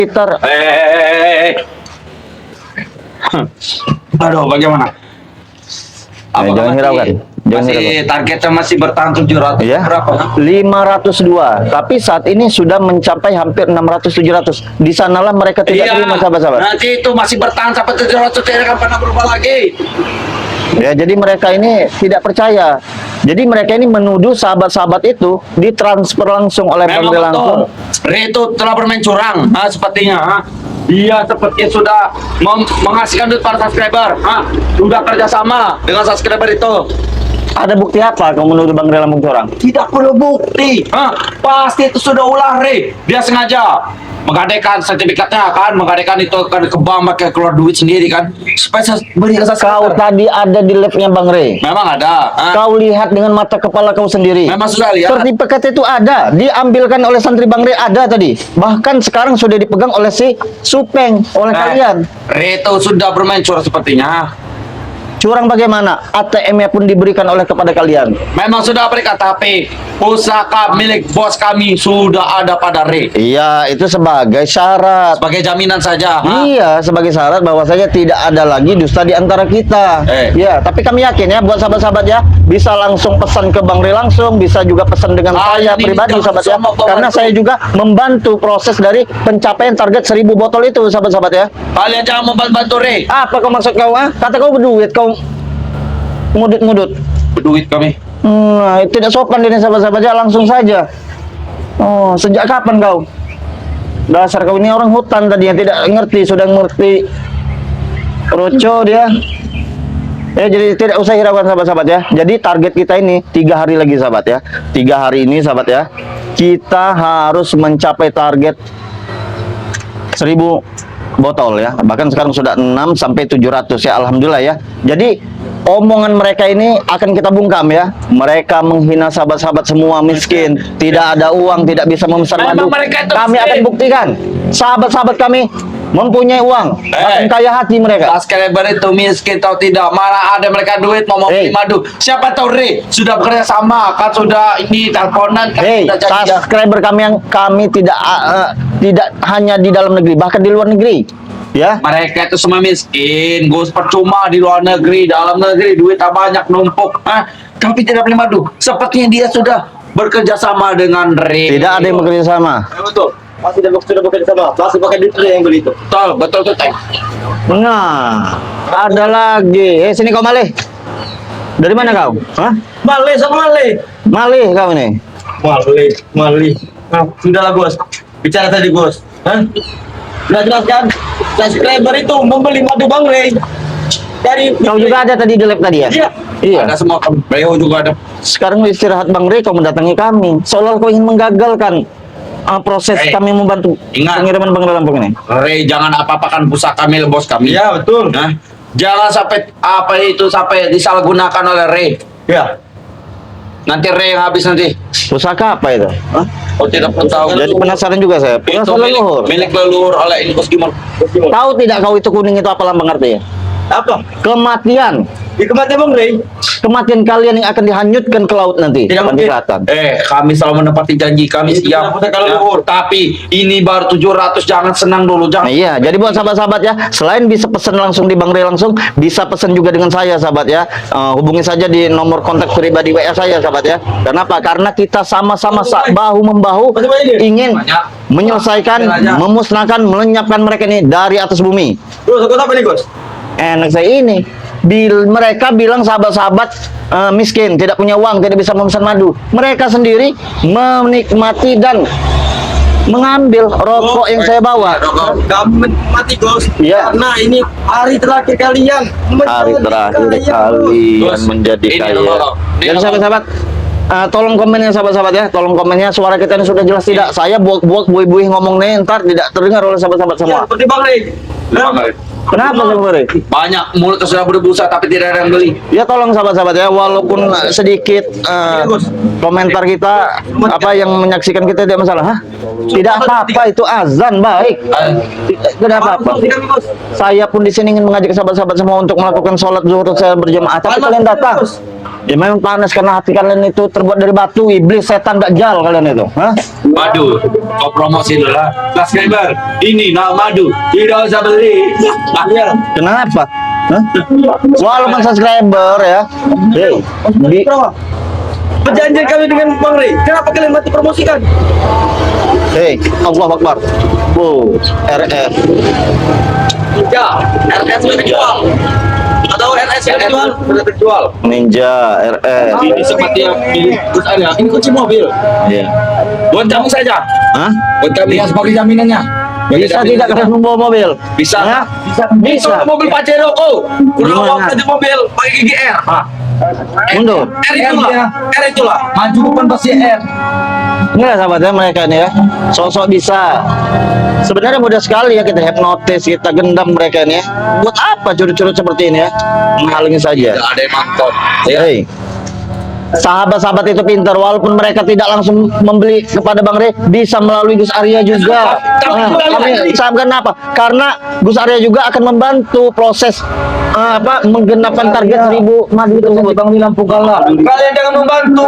Peter. Aduh, bagaimana? Jangan hiraukan. Masih targetnya masih bertahan 700 Ya, berapa? 502. Tapi saat ini sudah mencapai hampir 600-700. Di sanalah mereka tidak terima, sahabat-sahabat. Nanti itu masih bertahan sampai 700, tidak akan pernah berubah lagi. Ya, jadi mereka ini tidak percaya. Jadi mereka ini menuduh sahabat-sahabat itu ditransfer langsung oleh Bang Rey langsung. Rey itu telah bermain curang, sepertinya. Dia seperti sudah mengasihkan duit para subscriber, sudah kerjasama dengan subscriber itu. Ada bukti apa kau menuduh Bang Rey langsung curang? Tidak perlu bukti, pasti itu sudah ulah Rey. Dia sengaja menggadaikan sertifikatnya kan, menggadaikan itu kan ke bank pakai keluar duit sendiri kan, supaya beri rasa. Kau tadi ada di labnya Bang Rey. Memang ada. Kau lihat dengan mata kepala kau sendiri. Memang sudah lihat. Sertifikat itu ada, diambilkan oleh santri Bang Rey ada tadi. Bahkan sekarang sudah dipegang oleh si Supeng, oleh kalian. Rey itu sudah bermain curang sepertinya. Curang bagaimana? ATM-nya pun diberikan oleh kepada kalian. Memang sudah berikan, tapi pusaka milik bos kami sudah ada pada Rey. Iya, itu sebagai syarat. Sebagai jaminan saja. Iya, sebagai syarat bahwasanya tidak ada lagi dusta di antara kita. Ya, tapi kami yakin ya buat sahabat-sahabat ya, bisa langsung pesan ke Bang Rey langsung, bisa juga pesan dengan saya pribadi sahabat ya. Karena saya juga membantu proses dari pencapaian target 1000 botol itu sahabat-sahabat ya. Kalian jangan membantu Rey. Apa kau maksud kau? Kata kau berduit, kau ngudut-ngudut. Berduit kami. Nah, tidak sopan ini sahabat-sahabat ya, langsung saja. Oh, sejak kapan kau? Dasar kau ini orang hutan tadi yang tidak ngerti, sudah ngerti roco dia. Jadi tidak usah hiraukan sahabat-sahabat ya. Jadi target kita ini 3 hari lagi sahabat ya. 3 hari ini sahabat ya, kita harus mencapai target 1000 botol ya. Bahkan sekarang sudah 6 sampai 700 ya, alhamdulillah ya. Jadi omongan mereka ini akan kita bungkam ya. Mereka menghina sahabat-sahabat semua miskin, tidak ada uang, tidak bisa memesan madu. Kami akan buktikan sahabat-sahabat kami mempunyai uang, bahkan kaya hati mereka. Subscriber itu miskin atau tidak, mana ada mereka duit mau beli madu. Siapa tahu Rey sudah bekerja sama kan, sudah ini teleponan kan, subscriber kami yang kami tidak hanya di dalam negeri, bahkan di luar negeri. Ya, mereka itu semua miskin, gus percuma di luar negeri, dalam negeri duit banyak numpuk, tapi tidak beli madu. Sepertinya dia sudah bekerja sama dengan Rey. Tidak ada yang bekerja sama. Betul. Masih sudah bekerja sama. Masih pakai duit yang beli itu. Betul tuh, Teng. Nah, ada lagi. Sini kau Malih. Dari mana kau? Malih sama Malih. Malih kau nih. Malih. Sudahlah Gus. Bicara tadi Gus. Sudah jelaskan, subscriber itu membeli madu Bang Rey dari. Kau juga ada tadi di lab tadi ya? Iya. Ada semua, Beliau juga ada. Sekarang istirahat Bang Rey, kau mendatangi kami. Seolah kau ingin menggagalkan proses kami membantu pengiriman Bang Rey Lampung ini. Rey, jangan apa-apakan pusaka milik bos kami. Iya, betul. Jangan sampai disalahgunakan oleh Rey. Ya. Nanti Rey yang habis nanti. Pusaka apa itu? Oh, tidak perlu tahu. Jadi penasaran juga saya. Itu milik leluhur oleh ini Bos Gimon. Tahu tidak kau itu kuning itu apa lambang artinya? Apa? Kematian. Di kematian Bang Rey. Kematian kalian yang akan dihanyutkan ke laut nanti. Tidak mungkin. Kami selalu menepati janji kami siap. Tapi ini baru 700, jangan senang dulu, jangan. Iya, jadi buat sahabat-sahabat ya, selain bisa pesan langsung di Bang Rey langsung, bisa pesan juga dengan saya sahabat ya. Hubungi saja di nomor kontak pribadi WA saya sahabat ya. Kenapa? Karena kita sama-sama bahu membahu ingin menyelesaikan, memusnahkan, melenyapkan mereka ini dari atas bumi. Gus, apa nih Gus? Enak saya ini. Mereka bilang sahabat-sahabat miskin, tidak punya uang, tidak bisa memesan madu. Mereka sendiri menikmati dan mengambil rokok yang saya bawa. Kamu menikmati Gus. Iya. Karena ini hari terakhir kalian. Hari terakhir kalian menjadi kaya. Jadi sahabat-sahabat, tolong komennya sahabat-sahabat ya, tolong komennya, suara kita ini sudah jelas tidak? Saya buak-buak buih-buih ngomong nih, ntar tidak terdengar oleh sahabat-sabat semua. Seperti Bang Rey. Kenapa sebenarnya? Banyak mulut sudah berbusa tapi tidak ada yang beli. Ya tolong sahabat-sahabat ya, walaupun sedikit komentar kita apa yang menyaksikan kita tidak masalah. Hah? Tidak apa-apa, itu azan baik. Tidak apa-apa. Saya pun di sini ingin mengajak sahabat-sahabat semua untuk melakukan sholat zuhur saya berjamaah. Tapi kalian datang. Ya memang panas karena hati kalian itu terbuat dari batu, iblis, setan, dajjal kalian itu. Hah? Madu, kau promosi dulu lah. Subscriber, ini nama madu. Tidak usah beli. Iya. Kenapa? Hah? Walaupun subscriber ya. Hey, di, Perjanjian kami dengan Bang Ray, kenapa kalian mati promosikan? hey, Allah Akbar. Oh, RF. Ya, RS sudah dijual. Atau RS sudah dijual? Sudah terjual. Ninja RF. Ini seperti yang milik Gus Arya. Ini kunci mobil. Iya. Buat kamu saja. Hah? Buat kami yang sebagai jaminannya. Bisa tidak kalian membawa mobil? Bisa. Ya? Bisa. Mobil Pajero kok. Kurang Gimana? mau aja mobil pakai GGR. Mundur. R itulah. R itulah. Maju bukan pasti R. Enggak sahabatnya mereka nih ya. Sosok bisa. Sebenarnya mudah sekali ya kita hipnotis, kita gendam mereka nih ya. Buat apa curut-curut seperti ini ya? Menghalangi saja. Tidak ada yang mantap. Hey. Sahabat-sahabat itu pintar, walaupun mereka tidak langsung membeli kepada Bang Rey, bisa melalui Gus Arya juga. Kami sampaikan apa? Karena Gus Arya juga akan membantu proses menggenapkan target 1000 madu tersebut. Bang Lampung kalah. Kalian jangan membantu.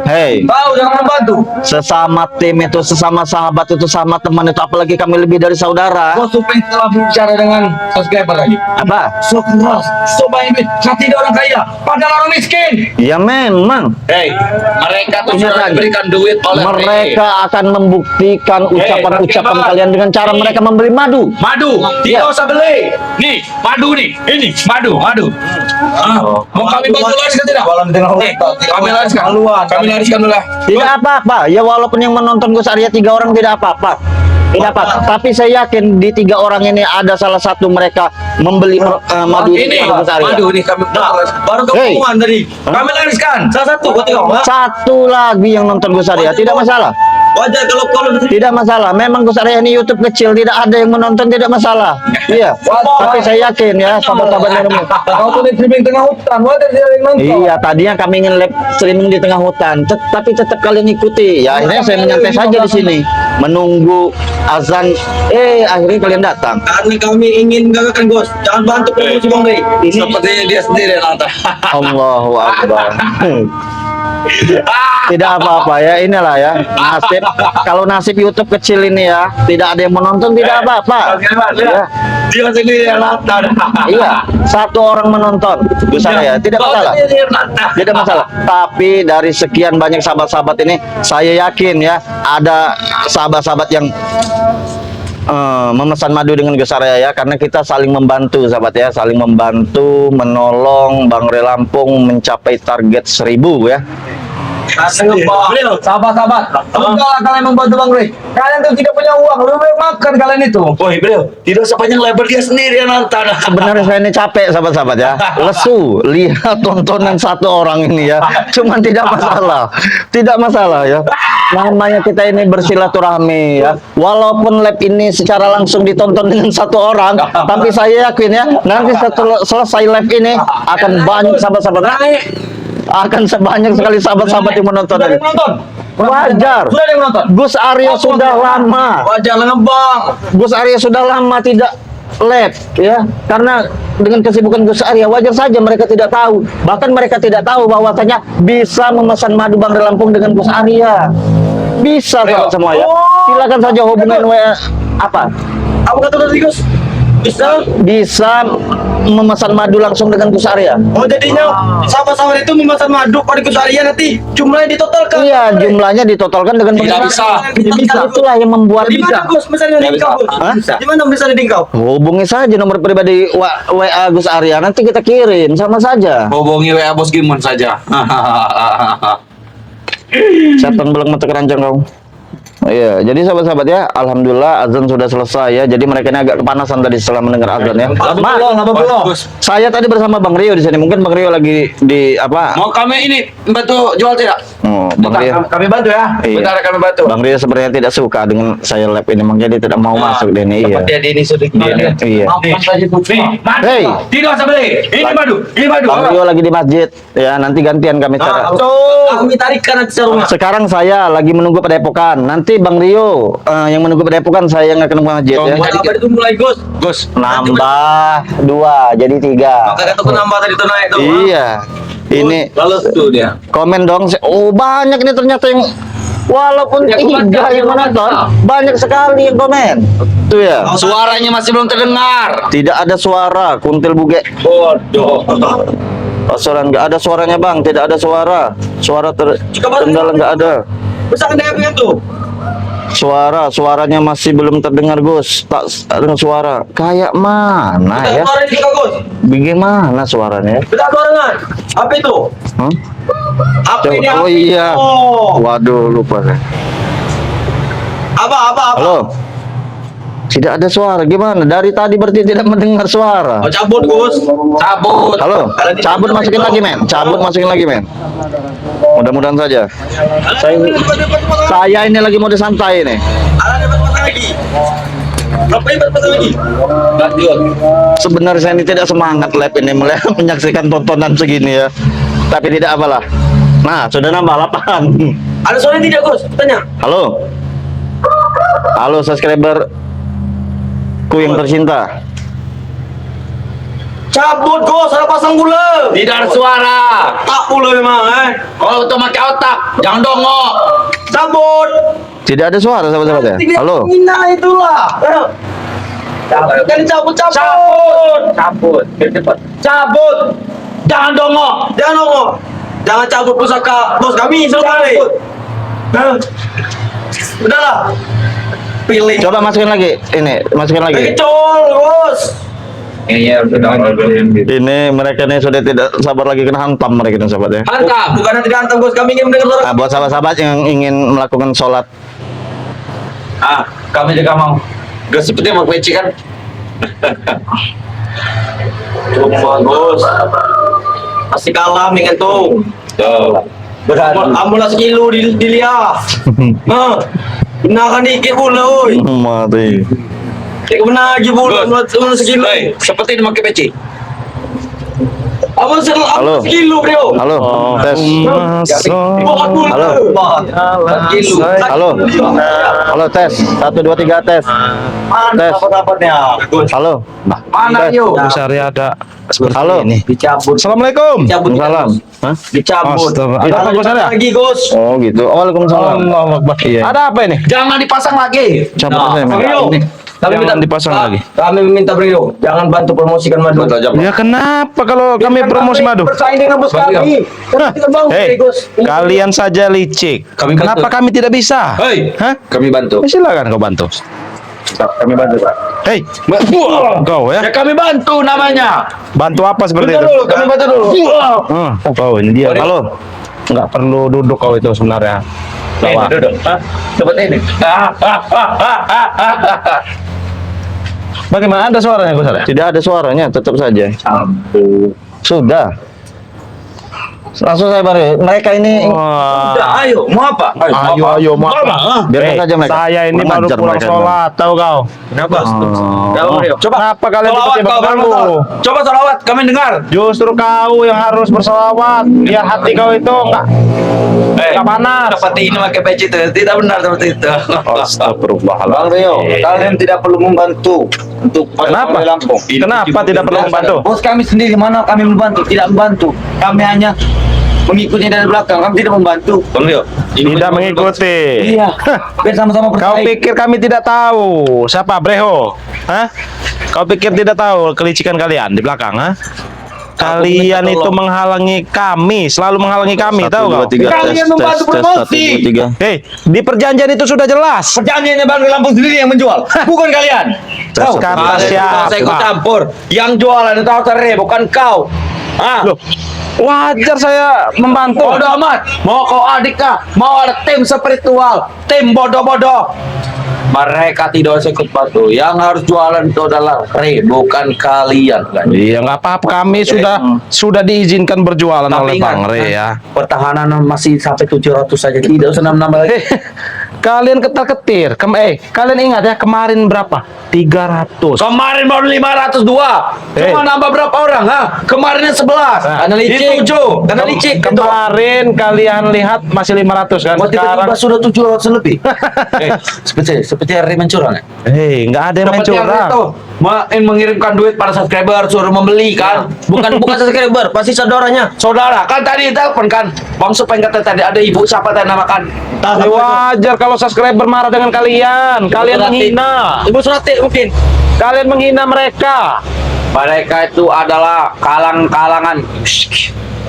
Hey, Tahu jangan membantu. sesama tim itu, sesama sahabat itu, sama teman itu, apalagi kami lebih dari saudara. Kau supaya telah berbicara dengan subscriber lagi. Apa? So keras, so baik, hati orang kaya, padahal orang miskin. Ya memang. Hey, mereka tuh Ingat sudah lagi. diberikan duit oleh Mereka akan membuktikan ucapan-ucapan Bang. kalian dengan cara mereka membeli madu. Madu, tidak usah beli. Nih, madu nih, ini madu. Mau kami bantu lariskan tidak? Nih, kami lariskan. Kami lariskan dulu lah. Tidak apa-apa. Ya walaupun yang menonton Gus Arya 3 orang tidak apa-apa. Tidak apa. Tapi saya yakin di 3 orang ini ada salah satu mereka membeli madu Ini kepada Gus Arya. madu nih kami. Baru Hey. keumuman tadi. Kami lariskan. Salah satu, buat tengok. Satu lagi yang nonton Gus Arya, tidak masalah. Wajar kalau Tidak masalah. Memang Gus Arya ini YouTube kecil, tidak ada yang menonton, tidak masalah. Iya. Tapi saya yakin ya, sahabat-sahabat yang Kau tuh di streaming tengah hutan, wajar dia yang nonton. Iya, tadinya kami ingin live streaming di tengah hutan, tapi tetap kalian ikuti. Ya, akhirnya saya menyantai saja di sini, menunggu azan. Akhirnya kalian datang. karena kami ingin gagalkan bos. Jangan bantu promosi Bang Ray. Sepertinya dia sendiri yang nonton. Allahu Akbar. Tidak apa-apa ya, inilah ya nasib. Kalau nasib YouTube kecil ini ya, tidak ada yang menonton, tidak apa-apa. Ya. Dia sendiri yang nonton. Iya, 1 orang menonton, Gus Arya, tidak masalah. Tidak masalah. Tapi dari sekian banyak sahabat-sahabat ini, saya yakin ya ada sahabat-sahabat yang memesan madu dengan Gus Arya ya, karena kita saling membantu sahabat ya, saling membantu menolong Bang Ray Lampung mencapai target 1000 ya. Sahabat-sahabat, enggaklah kalian membantu Bang Ray. Kalian tuh tidak punya uang, lebih baik makan kalian itu. Woi, beliau, tidak sepanjang lebar dia sendiri yang nonton. Sebenarnya saya ini capek sahabat-sahabat ya, lesu lihat tontonan 1 orang ini ya. Cuman tidak masalah ya. Namanya kita ini bersilaturahmi ya. Walaupun live ini secara langsung ditonton dengan 1 orang, tapi saya yakin ya nanti setelah selesai live ini akan banyak sahabat-sahabat, akan sebanyak sekali sahabat-sahabat yang menonton ini. Wajar. Sudah ada yang menonton. Gus Arya sudah lama. Wajar lah ngebang. Gus Arya sudah lama tidak live ya, karena dengan kesibukan Gus Arya wajar saja mereka tidak tahu, bahkan mereka tidak tahu bahwasanya bisa memesan madu Bang Ray Lampung dengan Gus Arya. Bisa sahabat semua ya, silakan saja hubungan WA apa Kata tadi Gus? bisa memesan madu langsung dengan Gus Arya. Oh jadinya sahabat-sahabat itu memesan madu pada Gus Arya, nanti jumlahnya ditotalkan. Iya, jumlahnya ditotalkan dengan Tidak Bang Ray. bisa. Bisa. Itulah yang membuat Di mana Gus misalnya di engkau? Hah? Di mana misalnya di engkau? hubungi saja nomor pribadi WA Gus Arya, nanti kita kirim sama saja. Hubungi WA Bos Gimon saja. Setan belum mata keranjang kau. Iya, jadi sahabat-sahabat ya, alhamdulillah azan sudah selesai ya. Jadi mereka ini agak kepanasan tadi setelah mendengar azan ya. Bagus. Saya tadi bersama Bang Rio di sini. Mungkin Bang Rio lagi di apa? Mau kami ini bantu jual tidak? Oh, Bang Rio. Kami bantu ya. Iya. Bentar kami bantu. Bang Rio sebenarnya tidak suka dengan saya lab ini, makanya dia tidak mau masuk di ini. Iya. Seperti ini sudah Iya. Maafkan saja tuh. Hey. Tidak usah beli. Ini madu. Ini madu. Bang Rio lagi di masjid ya. Nanti gantian kami cara. Kami tarikkan nanti rumah. Sekarang saya lagi menunggu padepokan. Nanti Bang Rio yang menunggu padepokan, saya yang akan ke masjid ya. Buat apa itu mulai Gus? Gus. Nambah 2 jadi 3. Maka kata nambah tadi tuh naik tuh. Iya. Ini Lalu tuh dia. komen dong. Oh, banyak ini ternyata yang walaupun Ya, 3 yang menonton, banyak sekali yang komen. Tuh ya. Suaranya masih belum terdengar. Tidak ada suara, kuntil buge. Bodoh. Pasaran nggak ada suaranya bang, tidak ada suara. Suara terkendala nggak ada. Besar dengan tuh. Suaranya masih belum terdengar Gus. Tak ada suara. Kayak mana ya? Suara ini juga Gus. Bagaimana suaranya? Bentar barengan. Apa itu? Hah? Apa ini? Oh iya. Oh. Waduh, lupa saya. Apa? Halo. Tidak ada suara. Gimana? Dari tadi berarti tidak mendengar suara. Oh, cabut Gus. Cabut. Halo. Cabut masukin lagi, men. Cabut masukin lagi, men. Mudah-mudahan saja. Saya ini lagi mode santai nih. Ada dapat lagi. Berapa ini dapat lagi? Lanjut. Sebenarnya saya ini tidak semangat live ini menyaksikan tontonan segini ya. Tapi tidak apalah. Nah, sudah nambah 8. Ada suara tidak Gus? Tanya. Halo. Halo subscriber ku yang tercinta. Cabut Gus, ada pasang gula. Tidak ada suara. Tak pula memang Kalau untuk pakai otak, jangan dongok. Cabut. Tidak ada suara sahabat-sahabat ya. Halo. Mina itulah. Kan cabut. Cabut. Biar cepat. Cabut. Jangan dongok. Jangan nongol. Jangan cabut pusaka bos kami selesai. Udahlah. Pilih. Coba masukin lagi. Ini, masukin lagi. Kecol, Gus. Iya, sudah. Ini mereka ini sudah tidak sabar lagi kena hantam mereka ini sahabat ya. Hantam. Bukan nanti dihantam Gus, kami ingin mendengar suara. Nah, buat sahabat-sahabat yang ingin melakukan sholat, Kami juga mau. Gak seperti mau peci kan? Cuma Gus. Pasti kalah minggu tuh. Tuh. Amulah sekilo dilihat. Nah, benar kan dikit pula, oi. mati. Tik benar lagi pula, amulah sekilo. Hei, seperti ini pakai peci. Amulah Halo. sekilo, bro. Halo, tes. Buat pula. Halo. Sekilo. Halo. Halo, tes. 1 2 3 tes. Tes. Dapatnya. Halo. Mana Tes. yuk? Besar ya ada seperti Halo. ini. Dicabut. Assalamualaikum. Dicabut. Salam. Hah? Dicabut. Astaga. Ada apa, Gus, ada? Lagi, Gus. Oh gitu. Waalaikumsalam. Allahu Akbar. Iya. Ada apa ini? Jangan dipasang lagi. Cabut Nah, saya, men. Brio. Kami Jangan dipasang lagi. Kami meminta Brio, jangan bantu promosikan madu. Ya kenapa kalau kami promosi madu? Bersaing dengan bos kami. Hah? Kita bangun, Hei, Gus. kalian saja licik. Kami Kenapa bantu. kami tidak bisa? Hei, Hah? kami bantu. Ya, silakan kau bantu. Kami bantu, Pak. Hei, kau Ya ya. kami bantu namanya. Bantu apa seperti Bentar itu? dulu, kami bantu dulu. Kau ini dia. Halo. Nggak perlu duduk kau itu sebenarnya. Bawa. Duduk. Seperti ini. Bagaimana ada suaranya Gus? Tidak ada suaranya, tetap saja. Sudah. Langsung saya baru. Mereka ini Wah. Udah, ayo, mau apa? Ayo, mau apa? Biarkan Hei, saja mereka. Saya ini Kurang baru ajar pulang mereka. sholat, tahu kau? Kenapa? Oh. Coba. Kenapa kalian Salawat tiba-tiba kau mengganggu? Coba salawat, kami dengar. Justru kau yang harus berselawat biar hati kau itu nggak panas. Seperti ini pakai peci itu tidak benar seperti itu. Astagfirullahaladzim. Bang Rio, kalian tidak perlu membantu untuk Kenapa? patroli Lampung. Kenapa tidak perlu membantu? Bos kami sendiri mana kami membantu, tidak membantu. Kami hanya mengikuti dari belakang, kami tidak membantu. Tidak mengikuti. Iya. Biar sama-sama Kau bersaing. pikir kami tidak tahu siapa Breho? Hah? Kau pikir tidak tahu kelicikan kalian di belakang? Hah? Kalian minta itu tolong. menghalangi kami, selalu menghalangi kami, tahu kau? Kalian membantu promosi. Hei, di perjanjian itu sudah jelas. Perjanjiannya Bang Lampung sendiri yang menjual, bukan kalian. Kata siapa? Saya ikut campur. Yang jualan itu Altere, bukan kau. Ah, Loh, wajar saya membantu. bodoh amat. Mau kau adik kah? Mau ada tim spiritual, tim bodoh-bodoh. Mereka tidak usah ikut bantu. Yang harus jualan itu adalah Re, bukan kalian. Kan? Iya, nggak apa-apa. Kami sudah diizinkan berjualan oleh Bang Re ya. Pertahanan masih sampai 700 saja. Tidak usah nambah lagi. Kalian ketar-ketir. Kalian ingat ya kemarin berapa? 300. Kemarin baru 502. Cuma nambah berapa orang? Ha? Kemarinnya 11. Nah, Karena licik. 7. Karena licik. Kemarin kalian lihat masih 500 kan? Kok Sekarang tiba-tiba sudah 700 lebih? seperti hari mencurang ya? nggak ada yang main Seperti hari curang. itu mengirimkan duit pada subscriber suruh membeli kan? Bukan subscriber, pasti saudaranya. Saudara kan tadi telepon kan? Bang Supeng kata tadi ada ibu siapa tadi namakan? Ya, wajar kalau subscriber marah dengan kalian. Kalian menghina. Ibu Surati mungkin. Kalian menghina mereka. Mereka itu adalah kalangan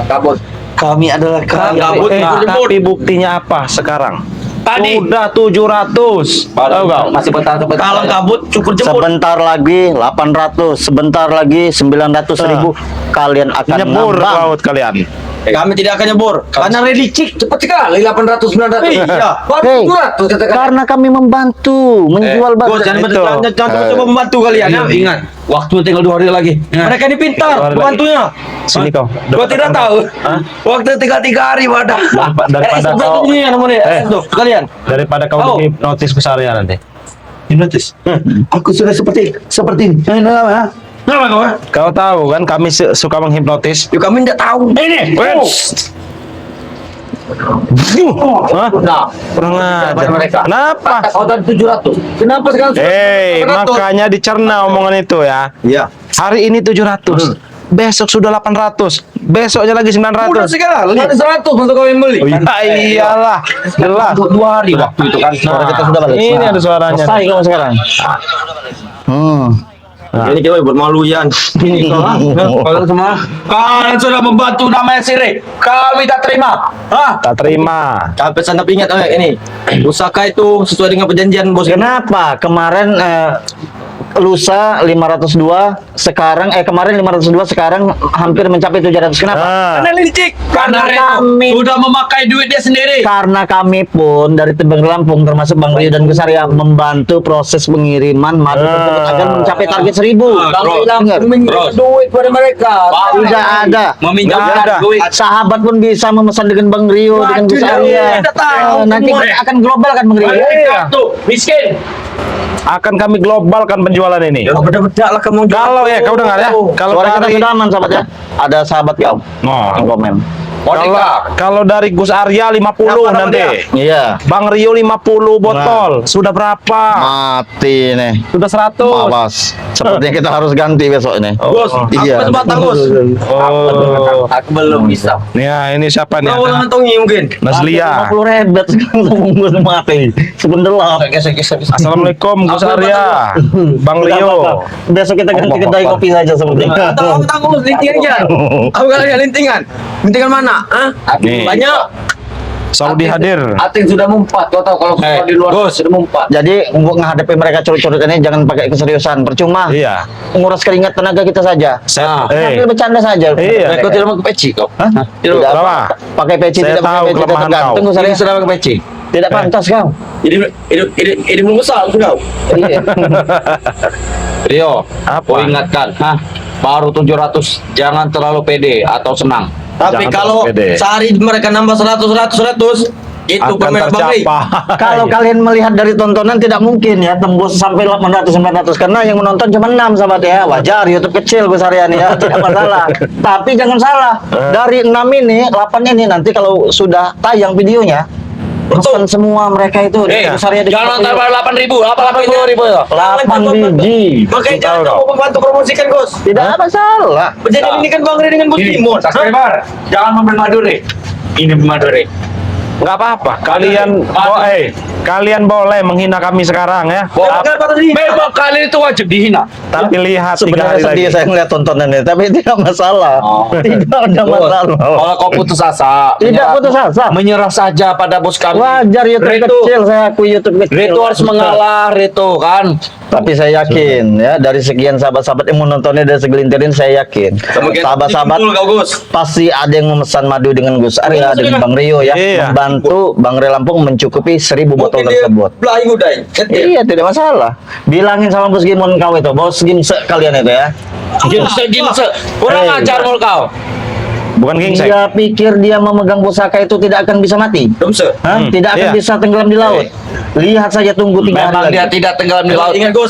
kabut. Kami adalah Kabut. Tapi buktinya apa sekarang? Tadi. Udah 700. Tahu nggak? Masih bertahan sampai Kalau kabut cukur jemput. Sebentar lagi 800, sebentar lagi 900.000. Kalian akan Nyebur ngambang. laut kalian. Kami tidak akan nyebur. karena licik cepat sekali 800 900. Iya. Hei, 700 katakan. karena kami membantu menjual Bos, batu. jangan Itu. coba membantu kalian ya. Ingat, waktu tinggal 2 hari lagi. Mereka ini pintar, Keluar lagi. pembantunya. Sini kau. Kau tidak tahu? Hah? Waktu tinggal 3 hari wadah. Daripada kau Ini yang namanya. Tuh, kalian. daripada kau Oh. notis ke saya nanti. Hipnotis. Aku sudah seperti ini. Nama kau? Kau tahu kan kami suka menghipnotis. Yuk kami tidak tahu. Ini. Hah? Nah, Kurang ajar. mereka. Kenapa? Kata kau tadi 700. Kenapa sekarang? Makanya dicerna omongan itu ya. Iya. Hari ini 700. Besok sudah 800. Besoknya lagi 900. Udah sekali. Ada 100 untuk kau yang beli. Iyalah, jelas. 2 hari waktu itu kan. Suara kita sudah balik. Ini ada suaranya. Selesai kamu sekarang. Ini kita buat malu Yan. Kalian semua, kalian sudah membantu namanya Sire. Kami tak terima. Hah? Tak terima. Tapi pesan tapi ingat ini. Usaha itu sesuai dengan perjanjian bos. Kenapa? Kemarin lusa 502, sekarang kemarin 502, sekarang hampir mencapai 700. Kenapa? Karena licik. Karena kami- Reto sudah memakai duit dia sendiri. Karena kami pun dari Tebing Lampung termasuk Bang Rio dan Gus Arya membantu proses pengiriman madu tersebut agar mencapai target 1000. Bro, Dengar. Meminjam duit pada mereka. Tidak ada. Meminjamkan Nggak ada. duit. Sahabat pun bisa memesan dengan Bang Rio, dengan Gus Arya. Tidak tahu. Nanti akan global kan Bang Rio? Mereka tuh miskin. Akan kami globalkan penjualan ini. Beda-beda lah kamu. Kalau ya, kau dengar ya. Kalau Suara kita dari sudah aman sahabat ya. Ada sahabat kau yang komen. kalau dari Gus Arya 50 Berapa nama nanti. Iya. Bang Rio 50 botol. Sudah berapa? Mati nih. Sudah 100. Mawas. Sepertinya kita harus ganti besok ini. Bos, Iya. aku tempat Bos. Oh. Aku belum bisa. Ya, ini siapa nih? Kau ulang tongi mungkin. Naslia. 50 rebet sekarang tunggu mati. Sebendelap. Assalamualaikum Gus Arya. Bang Rio. Besok kita ganti kedai kopi saja sepertinya. Tahu tahu lintingan aja. Aku kalian lintingan. Lintingan mana? Hah? Nih. Banyak. Saudi hadir. Ating sudah mumpat. Kau tahu kalau kau di luar sudah mumpat. Jadi untuk menghadapi mereka curut-curut ini jangan pakai keseriusan, percuma. Iya. Menguras keringat tenaga kita saja. Eh. Sambil bercanda saja. Iya. Kau tidak mau ke peci kau? Hah? Tidak. Tidak Apa? pakai peci, Saya tidak pakai tahu peci, tidak kelemahan tergantung. kau. Saya Ini sudah pakai peci. tidak pantas kau. Ini belum besar sudah. Iya. Rio, Apa? kau ingatkan, baru 700, jangan terlalu pede atau senang. Tapi Jangan kalau terlalu pede. sehari mereka nambah 100 itu Akan permainan pembeli. tercapai. Kalau kalian melihat dari tontonan tidak mungkin ya tembus sampai 800 900 karena yang menonton cuma 6 sahabat ya. Wajar YouTube kecil Gus Aryani ya, tidak masalah. Tapi jangan salah, dari 6 ini, 8 ini nanti kalau sudah tayang videonya pesan semua mereka itu Gus Arya di Jangan nonton baru 8.000, apa 80.000 ya? 8 biji. Makanya jangan Tahu, kamu membantu promosikan Gus. Tidak ada masalah. Perjanjian ini kan Bang Ri dengan Bos Timur. Subscriber, jangan membeli Madure. Ini Madure. Nggak apa-apa. Kalian Kalian boleh menghina kami sekarang ya. Memang kalian itu wajib dihina. Tapi lihat 3 Sebenarnya hari sedih lagi. saya melihat tontonan ini, tapi tidak masalah. Oh. Tidak ada masalah. Kalau kau putus asa, Tidak putus asa. menyerah saja pada bos kami. Wajar YouTube Reto. kecil, saya akui YouTube kecil. Reto harus mengalah, Reto kan. Tapi saya yakin ya, dari sekian sahabat-sahabat yang menontonnya dari segelintirin, saya yakin sahabat-sahabat pasti ada yang memesan madu dengan Gus Arya, dengan Bang Rio ya, Iya. membantu Bang Rio Lampung mencukupi 1000 botol tersebut. Iya, tidak masalah. Bilangin sama Bos Gimon kau itu, Bos Gimse kalian itu ya. Gimse. Kurang Eh. ajar mul kau. Bukan gingseng. Dia pikir dia memegang pusaka itu tidak akan bisa mati. Hah? Tidak akan iya. bisa tenggelam di laut. Lihat saja, tunggu 3 Memang hari dia lagi. tidak tenggelam di laut. Ingat Gus,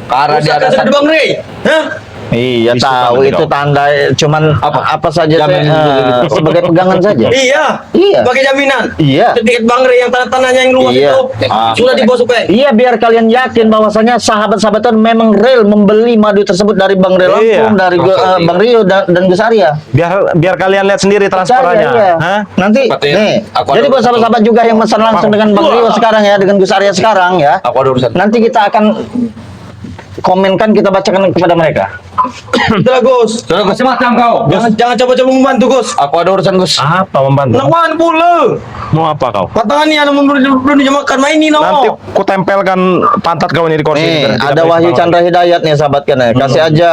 Karena dia ada ada Bang Rey. Hah? Iya, Bisa tahu banget itu kau. tanda, cuman apa saja Jamin sebagai pegangan saja. Iya. Iya. Pakai jaminan. Iya. Tiket Bang Rey yang tanah-tanahnya yang luas Iya. itu Ah. sudah di bawah supaya. Iya, biar kalian yakin bahwasanya sahabat-sahabat itu memang real membeli madu tersebut dari Bang Rio Iya. Lampung, dari Bang Rio dan Gus Arya. Biar kalian lihat sendiri transferannya. Iya. Hah? Nanti Seperti nih, aku jadi ada buat sahabat-sahabat juga yang pesan langsung dengan Bang Rio sekarang ya, dengan Gus Arya sekarang ya. Aku ada urusan. Nanti kita akan komenkan, kita bacakan kepada mereka. Sudah Gus. Sudah Gus, macam kau. Jangan coba-coba membantu Gus. Aku ada urusan Gus. Apa membantu? Lawan pula. Mau apa kau? Patangan ni ada belum dijamakan main ni Nanti no. ku tempelkan pantat kau ini di kursi. Nih, Biar tidak ada boleh Wahyu kemana-mana. Chandra Hidayat nih sahabat kan ya. Kasih aja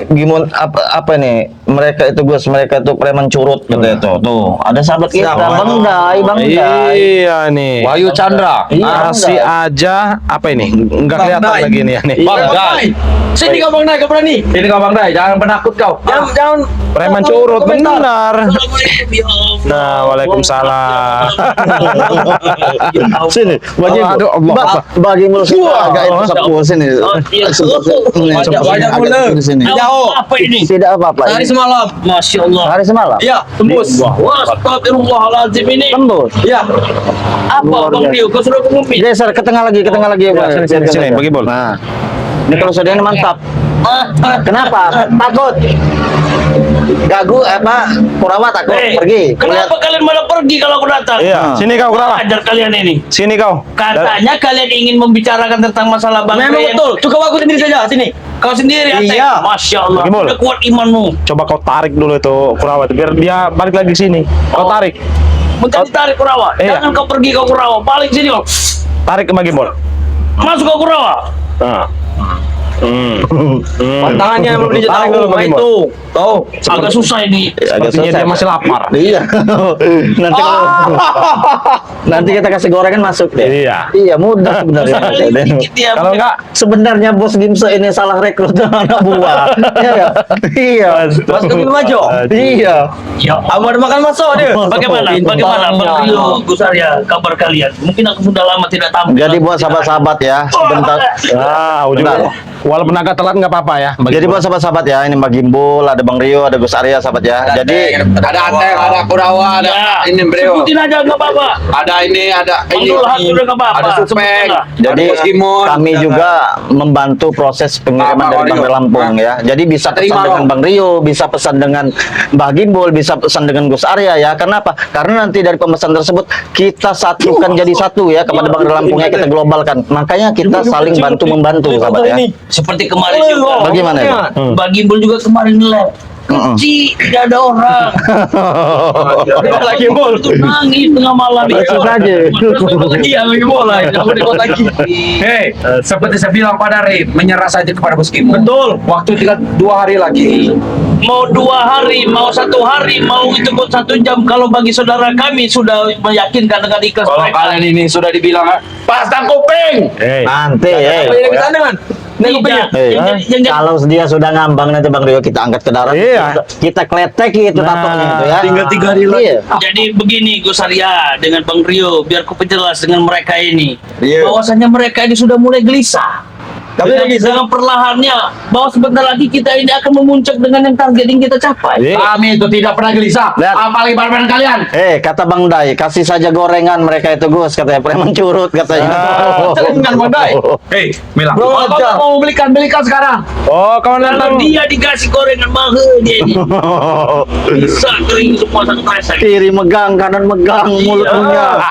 gimana apa nih? Mereka itu Gus, mereka itu preman curut gitu itu. Tuh, ada sahabat kita, Bang Dai, Bang Dai. Iya nih. Wahyu Chandra. Iya, Kasih Bang aja apa ini? Enggak Bang kelihatan Dai. lagi nih ya nih. Iya. Bang Bang Dai. Dai. Sini kau Bang Dai, kau berani. Ini kau Bang Dai, jangan penakut kau. Jangan. Preman curut Komentar. benar. Assalamualaikum ya Allah. Nah, waalaikumsalam. Sini, bagi Aduh, Allah. bagi mulut agak itu sepuluh sini. iya. Banyak mula. di sini. Jauh. Apa ini? Tidak apa-apa. Hari ini. semalam. Masya Allah. Hari semalam. Ya, tembus. Wah, astagfirullahaladzim ini. Tembus. Ya. Apa Luar Bang biasa. Rio? Kau sudah pengumpi? Geser ke tengah lagi, ke tengah lagi. Bang. sini, bagi bol. Nah, ini kalau sudah ini mantap. Kenapa? Takut? Gagu apa? Kurawa takut pergi. Kenapa kalian malah pergi kalau aku datang? Iya, sini kau kenapa? Ajar kalian ini. Sini kau. Katanya kalian ingin membicarakan tentang masalah Bang Memang Rio. betul. Cukup aku sendiri saja sini. Kau sendiri Ateng. Iya. Masya Allah. Bagaimana? Udah kuat imanmu. Coba kau tarik dulu itu Kurawa itu biar dia balik lagi sini. Kau tarik. Minta ditarik Kurawa. Iya. Jangan kau pergi ke Kurawa. Balik sini kau. Tarik ke Magimbol. Masuk ke Kurawa. Nah. Pantangannya belum Tarik dijatuh. dulu, Main Bang itu. Tahu. Agak susah ini. Agak Sepertinya susah. dia masih lapar. Iya. Nanti nanti kita kasih gorengan masuk deh. Iya. Iya, mudah sebenarnya. Dikit ya. Kalau enggak Sebenarnya Bos Gimse ini salah rekrut anak buah. Iya, nggak? Iya. Mas kami maju. Iya. Ya Abu ada makan masuk dia. Bagaimana? Bagaimana Bang Rio, Gus Arya, kabar kalian? Mungkin aku sudah lama tidak tampil. Jadi buat sahabat-sahabat ya, sebentar. ujung. Bentar. Walaupun agak telat nggak apa-apa ya. Jadi buat sahabat-sahabat ya, ini Mbak Gimbul, ada Bang Rio, ada Gus Arya sahabat ya. Jadi ada Ateng, ada Kurawa, ada Ya, ini Brio. sebutin aja nggak apa-apa. Ada ini, ada ini. Manggil hati udah nggak apa-apa. Ada Supeng. Sebutin lah. jadi Ada Bos Gimon. kami juga membantu proses pengiriman Apa, dari Bang Rio? Lampung ya. Jadi bisa pesan Terima, dengan Om. Bang Rio, bisa pesan dengan Mbak Gimbul, bisa pesan dengan Gus Arya ya. Kenapa? Karena nanti dari pemesan tersebut kita satukan jadi satu ya kepada Bang Lampung ya, kita globalkan. Makanya kita saling bantu membantu sahabat ya. Seperti kemarin juga. Bagaimana ya? Bang Gimbul juga kemarin live. Kecil, tidak ada orang. Lagi bol. Itu nangis tengah malam. Itu saja. Iya lagi bola. Jangan di kota lagi. Hei, seperti saya bilang pada Ray, menyerah saja kepada Bos Gimon. Betul. Waktu tinggal 2 hari lagi. Mau 2 hari, mau 1 hari, mau itu pun 1 jam. Kalau bagi saudara kami sudah meyakinkan dengan ikhlas Kalau mereka. kalian ini sudah dibilang, pasang kuping. Nanti Apa yang ke sana kan? Nih kupingnya. Tidak. kalau dia sudah ngambang nanti Bang Rio kita angkat ke darat. Iya. Kita kletek itu Nah, tatonya itu ya. tinggal 3 hari lagi. Iya. Jadi begini Gus Arya dengan Bang Rio, biar ku perjelas dengan mereka ini. Iya. Bahwasanya mereka ini sudah mulai gelisah. dengan perlahannya bahwa sebentar lagi kita ini akan memuncak dengan yang target yang kita capai. Kami itu tidak pernah gelisah. Lihat. Apalagi barang kalian. Kata Bang Dai, kasih saja gorengan mereka itu Gus, katanya preman curut katanya. Jangan Bang. Hei, Milang. Bro, Kalau aja. mau belikan sekarang. Oh, kawan Kalau dia dikasih gorengan mahal dia ini bisa kering semua satu kresek. Kiri megang, kanan megang mulutnya.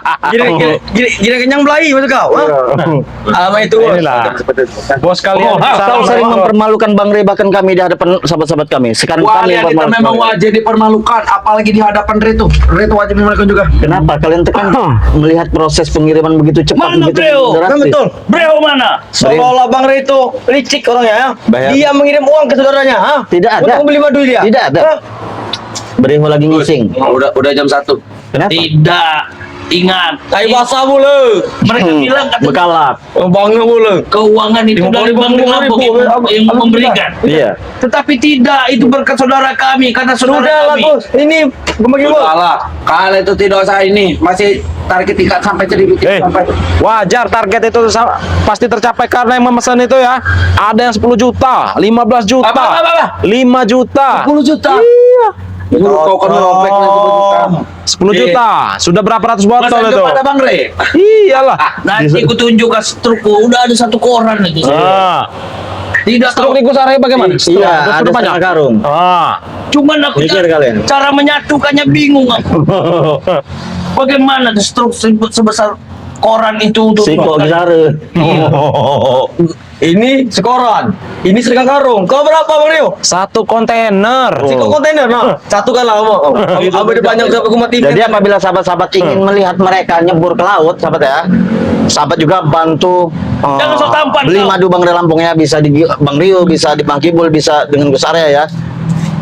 Gila kenyang belai maksud kau? Alamak itu. Inilah. Bos kalian. Kau sering mempermalukan Bang Rey bahkan kami di hadapan sahabat-sahabat kami. Sekarang kami Kalian itu memang mempermalukan. wajib dipermalukan, apalagi di hadapan Reto. Reto wajib dipermalukan juga. Kenapa kalian tekan melihat proses pengiriman begitu cepat Mana, begitu Bro? drastis? Kan betul. Bro mana? Seolah-olah Bang Ray itu licik orangnya ya. Bayar. Dia mengirim uang ke saudaranya, ha? Tidak ada. Untuk membeli madu dia. Tidak ada. Hah? Bereho lagi ngising. Udah jam 1. Kenapa? Tidak. Ingat. Tai basah mulu. Mereka bilang kata Bekalap. Bangnya mulu. keuangan itu dari Bang Lampung yang memberikan. Iya. Tetapi tidak, itu berkat saudara kami, karena saudara Sudah lah kami. Gus. Ini bagi bos. Salah. Kalian itu tidak usah ini. Masih target tingkat sampai 1.000 sampai. Wajar target itu pasti tercapai karena yang memesan itu ya. Ada yang 10 juta, 15 juta, Apa? 5 juta, 10 juta. Iya. Kau kan robek lagi 10 juta. 10 juta. Sudah berapa ratus botol Masa itu? kepada Bang Rey. Iyalah. Nanti aku tunjuk ke strukku, udah ada satu koran itu. Ah. Tidak Struk tahu. di Kusaraya bagaimana? Struk, Iya, struk ada banyak. setengah karung. Ah. Cuman aku Mikir kalian. cara menyatukannya bingung aku. Bagaimana tuh struk sebesar koran itu untuk Siko Gisare. Ini sekoran. Ini setengah karung. Kau berapa Bang Rio? Satu kontainer. Siko kontainer nah. Satu kan lah mau. Abang banyak sampai kumat ini. Jadi apabila sahabat-sahabat ingin melihat mereka nyebur ke laut, sahabat ya, sahabat juga bantu Jangan sok tampan, beli kau. madu Bang Rey Lampung ya, bisa di Bang Rio, bisa di Bang Kibul, bisa dengan Gus Arya ya.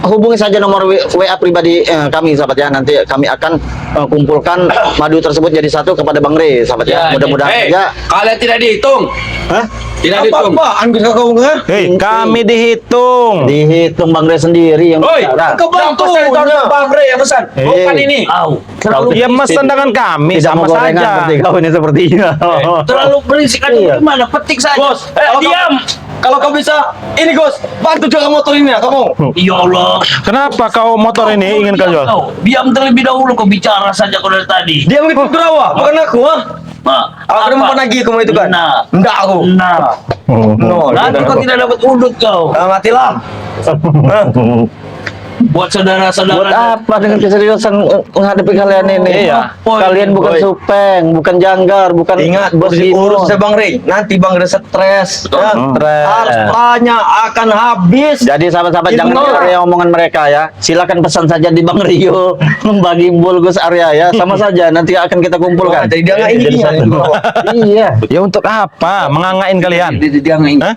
Hubungi saja nomor WA pribadi kami sahabat ya, nanti kami akan kumpulkan madu tersebut jadi satu kepada Bang Rey sahabat ya. Mudah-mudahan Hei, saja. kalian tidak dihitung. Hah? Tidak dihitung. Apa-apaan Gus kau enggak? Hei, kami dihitung. Dihitung Bang Rey sendiri yang Oi, bicara. Kau yang pesan itu harus Bang Rey yang pesan. Bukan ini. Au, Dia mesen dengan kami Tidak sama mau gorengan saja. seperti kau ini sepertinya. terlalu berisik aja. Iya. Bagaimana? Petik saja. Bos, Diam. Kalau kau bisa, ini Gus, bantu jaga motor ini ya kamu. Ya Allah. Kenapa kau motor ini ingin kau jual? Diam terlebih dahulu, kau bicara saja kau dari tadi. Dia begitu berawa, bukan aku, ha? Aku udah mau nagih kamu itu kan? Nah. Enggak aku. Nah. No, Nanti kau tidak dapat udut kau. matilah. Buat Buat saudara-saudara. apa dengan keseriusan menghadapi kalian ini? Iya. Kalian bukan Boy. supeng, bukan janggar, bukan Ingat, bos urus Bimo. Bang Rey. Nanti Bang Rey stres. Ya. Stres. Hartanya akan habis. Jadi sahabat-sahabat jangan Ignore. percaya omongan mereka ya. Silakan pesan saja di Bang Rio membagi bulgus Arya ya. Sama saja nanti akan kita kumpulkan. Jadi dia nggak ingin Jadi dia. satu. Iya. Ya untuk apa? Mengangain kalian? Dia nggak Hah?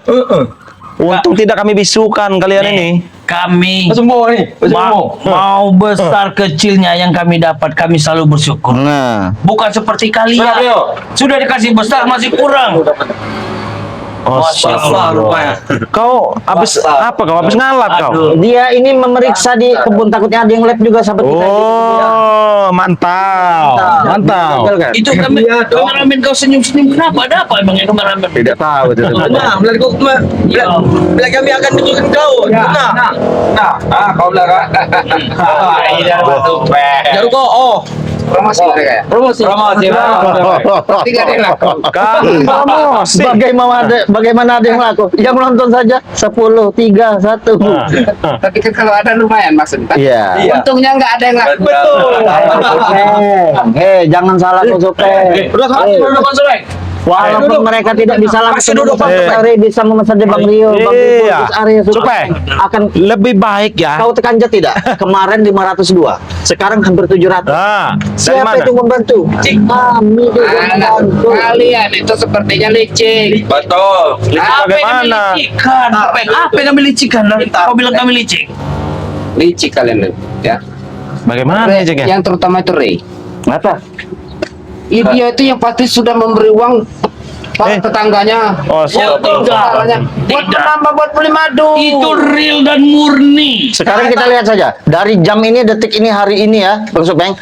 Untung tidak kami bisukan kalian ini. Kami Semua nih, mau besar kecilnya yang kami dapat, kami selalu bersyukur. Nah, Bukan seperti Nah, Rio. kalian. Sudah dikasih besar masih kurang. Masya Allah. rupanya. Kau habis apa? Kau habis ngalap kau? Aduh. dia ini memeriksa di kebun, takutnya ada yang lab juga sahabat kita. Oh, mantap. Mantap. Betul kan? Itu kameramen kau senyum-senyum, kenapa? Ada apa emang yang kameramen? Tidak tahu itu. Nah, bila kami akan dengarkan kau. Nah, kau bilang kan? jarum kau. Oh, Promosi mereka ya? promosi. Tidak ada yang laku. Promosi. Bagaimana ada yang laku? Yang nonton saja 10, 3, 1. Tapi kan kalau ada lumayan maksudnya. Iya. Untungnya nggak ada yang laku. Betul. Jangan salah kau supeng. Udah Konsumen. Walaupun mereka tidak bisa langsung duduk, memesan Pak. Bang Rey, bisa memesan di Bang Rio, Bang Rio, Iya. Gus Arya, Supeng. akan Lebih baik ya. kau tekan aja tidak? Kemarin 502, sekarang hampir 700. Nah, dari Siapa mana? itu membantu? Kami itu yang membantu. Kalian itu sepertinya licik. Betul. Apa yang kami Bagaimana? licikan? Apa yang kami licikan? Kau bilang kami licik. Licik kalian ya. Bagaimana Ray, ceknya? yang terutama itu Ray. Apa? Dia itu yang pasti sudah memberi uang para tetangganya. Oh, Ya, tidak. Buat Tidak. menambah buat beli madu. Itu real dan murni. Sekarang kita lihat saja dari jam ini, detik ini, hari ini ya, Bang Supeng.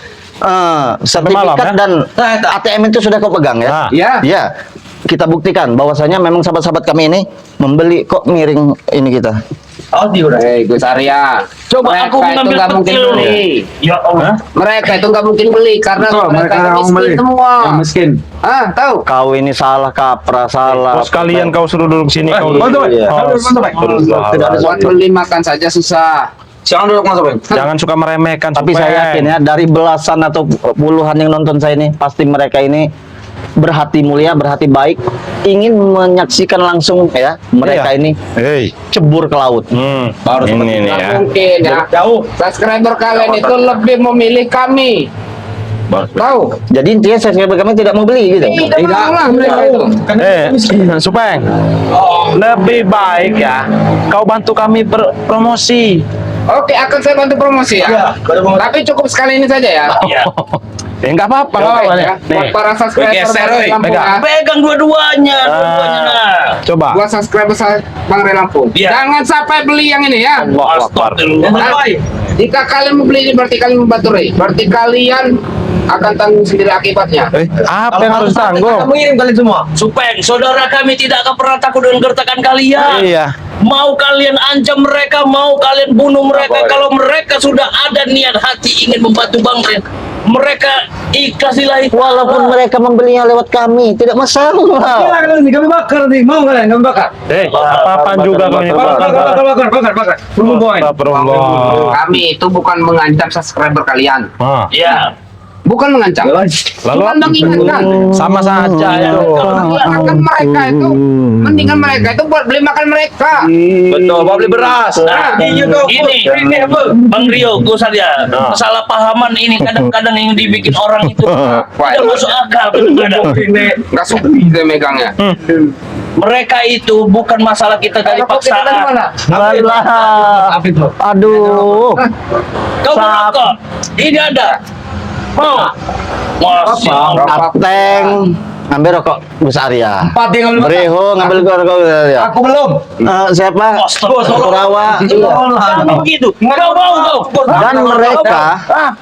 sertifikat malam, ya? dan ATM itu sudah kau pegang ya? Nah. Ya. Ya, kita buktikan bahwasanya memang sahabat-sahabat kami ini membeli kok miring ini kita. Oh, di udah. Hei Gus Arya, Coba mereka aku itu mengambil nggak mungkin petil. beli. Ya Allah. Mereka itu nggak mungkin beli karena mereka itu miskin semua. Miskin. Ah, tahu? Kau ini salah kaprah, salah. Bos kalian kau suruh duduk sini kau. Bantu, Pak. Iya. Bantu, Pak. Tidak ada Buat beli makan saja susah. Silakan duduk, Mas Abang. Jangan suka meremehkan. Tapi saya yakin ya dari belasan atau puluhan yang nonton saya ini pasti mereka ini berhati mulia, berhati baik, ingin menyaksikan langsung ya mereka Iya. ini Hei. cebur ke laut. Baru Ini nih Nggak ya. mungkin ya. Jauh. Subscriber kalian itu lebih memilih kami. Tahu? Jadi intinya subscriber kami tidak mau beli gitu. Tidak mau lah mereka itu. Supeng. Lebih baik ya. Kau bantu kami berpromosi. Oke, akan saya bantu promosi ya. Iya, bantu promosi. Tapi cukup sekali ini saja ya. Ya. Ya enggak apa-apa, enggak Oke, apa-apa nih. ya. Buat para subscriber Geser, Bang oi. Lampung Pegang. ya. Pegang dua-duanya, dua-duanya nah. Coba. Buat subscriber Bang Ray Lampung. Iya. Jangan sampai beli yang ini ya. Allah Akbar. Astagfirullah. Jika kalian membeli ini berarti kalian membantu Ray. Berarti kalian akan tanggung sendiri akibatnya. Apa yang harus tanggung? Kamu ngirim kalian semua. Supeng, saudara kami tidak akan pernah takut dengan gertakan kalian. Iya. Mau kalian ancam mereka, mau kalian bunuh mereka, kalau mereka sudah ada niat hati ingin membantu bangsa, mereka ikhlasilah itu. Walaupun mereka membelinya lewat kami, tidak masalah. Silakan nih, kami bakar nih. Mau kalian? Kami bakar. Apa-apaan juga kau ini. Bakar. Tunggu, boy. Astagfirullah. Kami itu bukan mengancam subscriber kalian. Ah, Ya, Bukan mengancam. Lalu? Bukan mengingatkan. sama saja ya. Kalau mengingatkan mereka itu, mendingan mereka itu buat beli makan mereka. Betul, mau beli beras. nah, Ini juga. ini Bang Rio, gue saja kesalahpahaman ini kadang-kadang yang dibikin orang itu tidak masuk akal kadang-kadang. Nggak supi saya megangnya. Mereka itu bukan masalah kita dari paksaan. Alah. Apa itu? Aduh. Kau merokok, ini ada. Mau? Masya Allah. Ateng ngambil rokok Gus Arya. 4 yang ngambil. Breho ngambil rokok Gus Arya. Aku belum. Siapa? Kurawa. Iya. Jangan begitu. Kau mau kau. Dan mereka